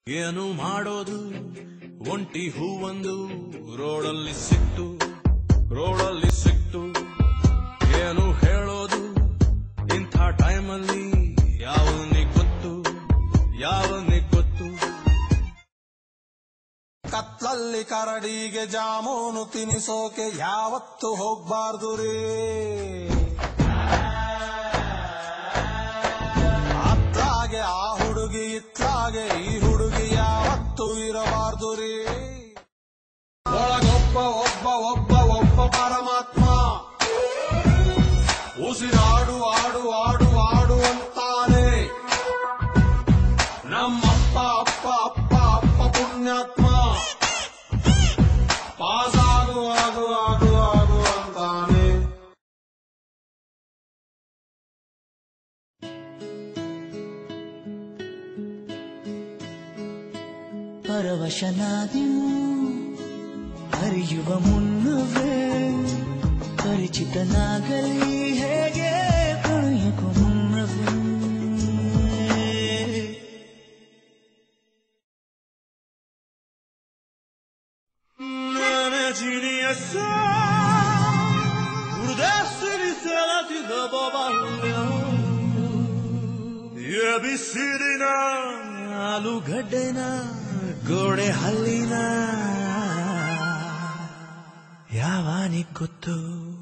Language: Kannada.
ಏನು ಮಾಡೋದು ಒಂಟಿ ಹೂವೊಂದು ರೋಡಲ್ಲಿ ಸಿಕ್ತು ಏನು ಹೇಳೋದು ಇಂಥ ಟೈಮಲ್ಲಿ ಯಾವನಿಗೆ ಗೊತ್ತು ಕತ್ಲಲ್ಲಿ ಕರಡಿಗೆ ಜಾಮೂನು ತಿನಿಸೋಕೆ ಯಾವತ್ತು ಹೋಗ್ಬಾರ್ದು ರೀ. ಅತ್ಲಾಗೆ ಆ ಹುಡುಗಿ ಇತ್ಲಾಗೆ ಈ ಹುಡುಗಿ ಯಾವತ್ತು ಇರಬಾರ್ದು ರೀ. ಒಳಗೊಬ್ಬ ಒಬ್ಬ ಪರಮಾತ್ಮ ಉಸಿರಾಡು ಆಡು ಆಡು ಆಡು ಅಂತಾನೆ. ನಮ್ಮಪ್ಪ ಅಪ್ಪ ಅಪ್ಪ ಅಪ್ಪ ಪುಣ್ಯಾತ್ಮ ಪಾಸಾಗು ಆಗು ಆಗು ಆಗು ಅಂತಾನೆ. ಪರವಶನಾದೆನು ಅರಿಯುವ ಮುನ್ನವೇ ಪರಿಚಿತನಾಗಲಿ ಹೇಗೆ ಪ್ರಣಯಕ್ಕೂ ಮುನ್ನವೇ. ಬಿಸಿಲಿನ ಆಲೂಗಡ್ಡೆನ ಗೋಡೆ ಹಲ್ಲಿನ ಯಾವನಿಗೆ ಗೊತ್ತು.